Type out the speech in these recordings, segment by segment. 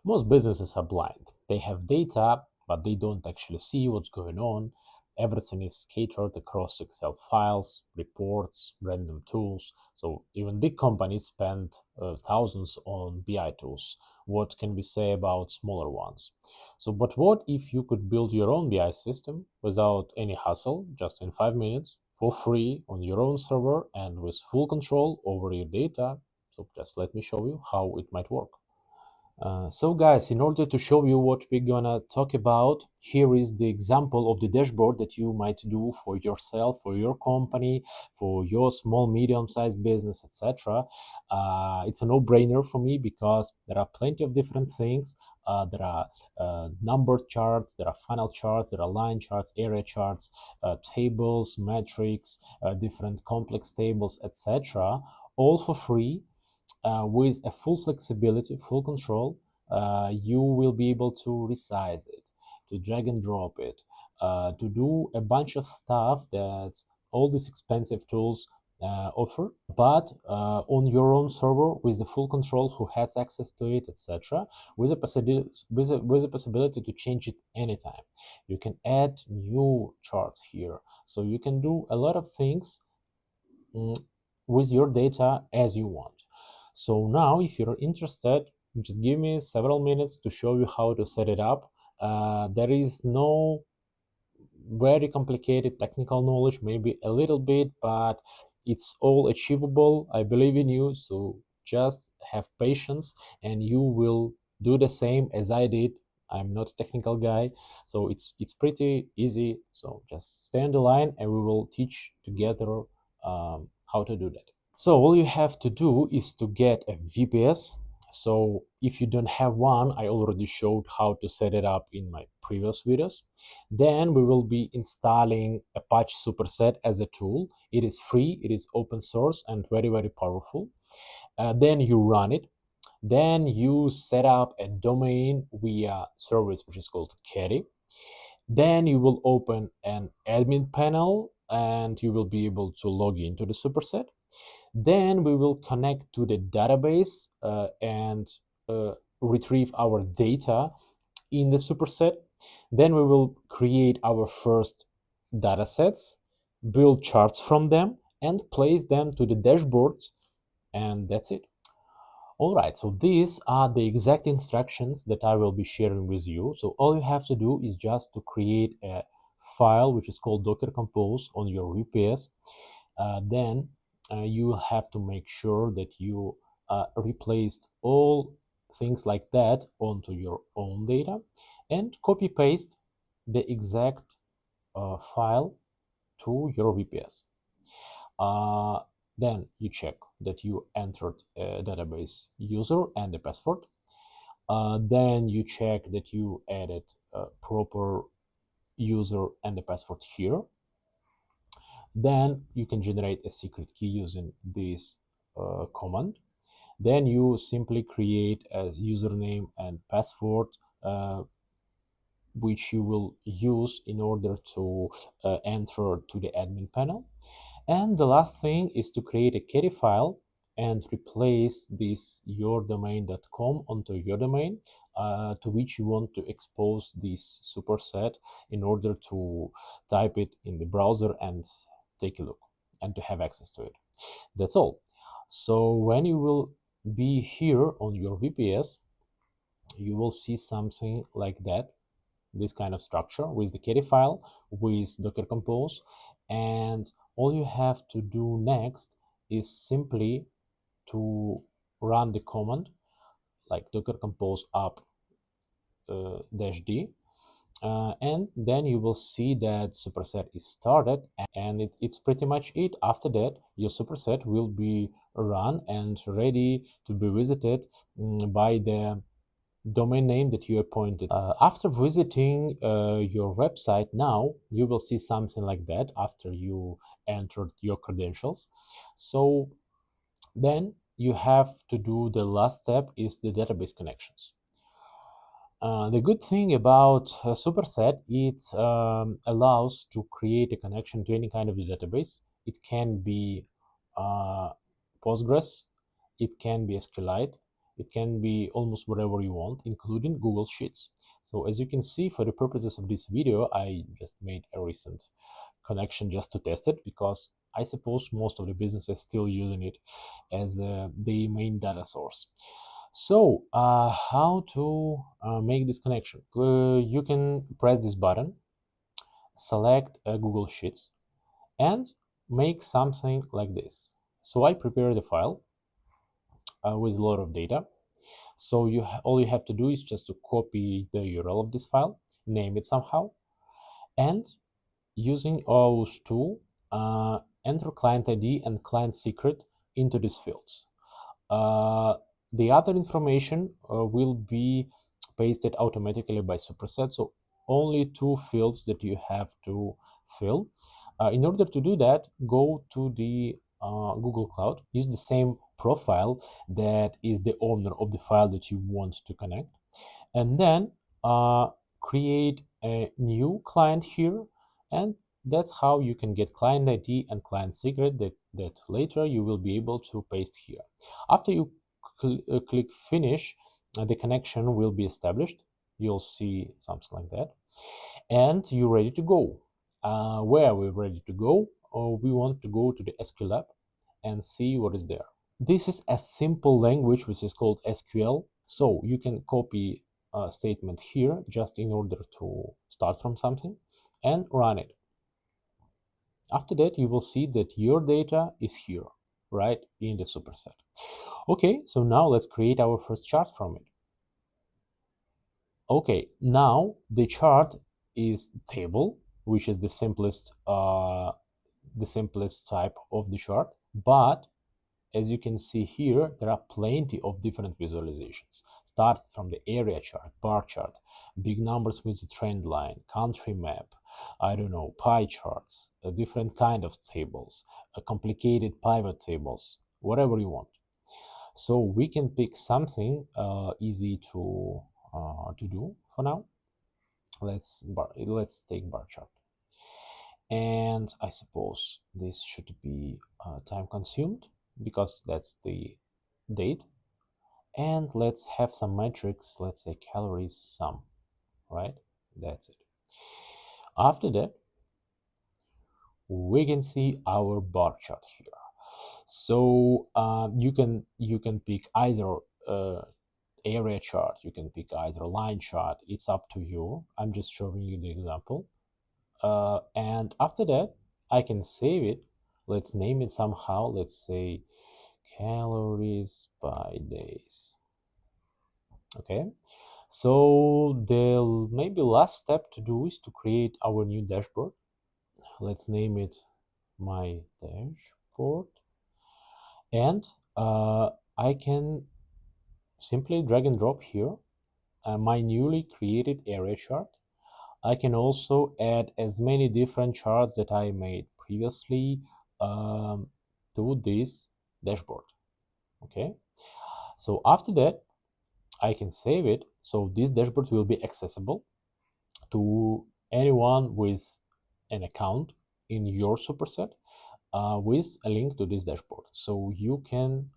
Most businesses are blind. They have data, but they don't actually see what's going on. Everything is scattered across Excel files, reports, random tools. So even big companies spend thousands on BI tools. What can we say about smaller ones? So, but what if you could build your own BI system without any hassle, just in 5 minutes, for free on your own server and with full control over your data? So just let me show you how it might work. So guys, in order to show you what we're gonna talk about, here is the example of the dashboard that you might do for yourself, for your company, for your small, medium-sized business, etc. It's a no-brainer for me because there are plenty of different things. There are numbered charts, there are funnel charts, there are line charts, area charts, tables, metrics, different complex tables, etc. All for free with a full flexibility, full control. You will be able to resize it, to drag and drop it, to do a bunch of stuff that all these expensive tools offer, but on your own server with the full control, who has access to it, etc., with a possibility to change it anytime. You can add new charts here, so you can do a lot of things with your data as you want. So now, if you're interested, just give me several minutes to show you how to set it up. There is no very complicated technical knowledge, maybe a little bit, but it's all achievable. I believe in you, so just have patience and you will do the same as I did. I'm not a technical guy, so it's pretty easy. So just stay on the line and we will teach together how to do that. So all you have to do is to get a VPS. So if you don't have one, I already showed how to set it up in my previous videos. Then we will be installing Apache Superset as a tool. It is free, it is open source and very, very powerful. Then you run it. Then you set up a domain via service which is called Caddy. Then you will open an admin panel and you will be able to log into the Superset. Then we will connect to the database and retrieve our data in the superset. Then we will create our first data sets, build charts from them, and place them to the dashboards, and that's it. All right, so these are the exact instructions that I will be sharing with you. So all you have to do is just to create a file which is called Docker Compose on your VPS. Then you have to make sure that you replaced all things like that onto your own data and copy paste the exact file to your VPS. Then you check that you entered a database user and the password. Then you check that you added a proper user and the password here. Then you can generate a secret key using this command. Then you simply create a username and password which you will use in order to enter to the admin panel. And the last thing is to create a caddy file and replace this yourdomain.com onto your domain to which you want to expose this superset in order to type it in the browser and take a look and to have access to it. That's all. So when you will be here on your VPS, you will see something like that, this kind of structure with the caddy file, with Docker Compose, and all you have to do next is simply to run the command like Docker Compose up -d, and then you will see that superset is started, and it's pretty much it. After that, your superset will be run and ready to be visited by the domain name that you appointed. After visiting your website now, you will see something like that after you entered your credentials. So then you have to do the last step is the database connections. The good thing about Superset, it allows to create a connection to any kind of database. It can be Postgres, it can be SQLite, It can be almost whatever you want, including Google Sheets. So as you can see, for the purposes of this video, I just made a recent connection just to test it, because I suppose most of the businesses still using it as the main data source. So how to make this connection? You can press this button, select Google Sheets, and make something like this. So I prepare the file with a lot of data. So all you have to do is just to copy the URL of this file, name it somehow, and using OAuth tool, enter client ID and client secret into these fields. The other information will be pasted automatically by Superset. So only two fields that you have to fill. In order to do that, go to the Google Cloud, use the same profile that is the owner of the file that you want to connect, and then create a new client here, and that's how you can get client ID and client secret that later you will be able to paste here. After you click finish, the connection will be established. You'll see something like that, and you're ready to go. Where we're ready to go? We want to go to the SQL app and see what is there. This is a simple language which is called SQL. So you can copy a statement here just in order to start from something and run it. After that, you will see that your data is here, right in the superset. Okay, so now let's create our first chart from it. Okay, now the chart is table, which is the simplest type of the chart, but as you can see here, there are plenty of different visualizations. Start from the area chart, bar chart, big numbers with the trend line, country map, I don't know, pie charts, a different kind of tables, a complicated pivot tables, whatever you want. So we can pick something easy to do for now. Let's take bar chart. And I suppose this should be time consumed, because that's the date. And let's have some metrics, let's say calories sum, right? That's it. After that, we can see our bar chart here. So you can pick either area chart, you can pick either line chart, it's up to you. I'm just showing you the example. And after that, I can save it. Let's name it somehow. Let's say calories by days. Okay, so the maybe last step to do is to create our new dashboard. Let's name it my dashboard, and I can simply drag and drop here my newly created area chart. I can also add as many different charts that I made previously to this dashboard. Okay, so after that, I can save it. So this dashboard will be accessible to anyone with an account in your superset with a link to this dashboard. So you can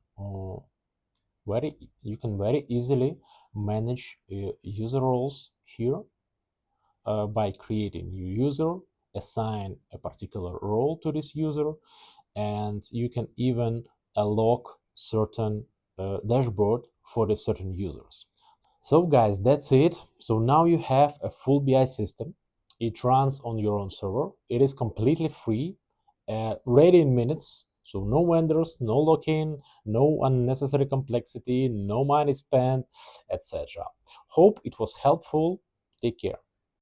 very easily manage user roles here by creating new user, assign a particular role to this user, and you can even lock certain dashboard for the certain users. So guys, that's it. So now you have a full BI system. It runs on your own server. It is completely free, ready in minutes. So no vendors, no login, no unnecessary complexity, no money spent, etc. Hope it was helpful. Take care.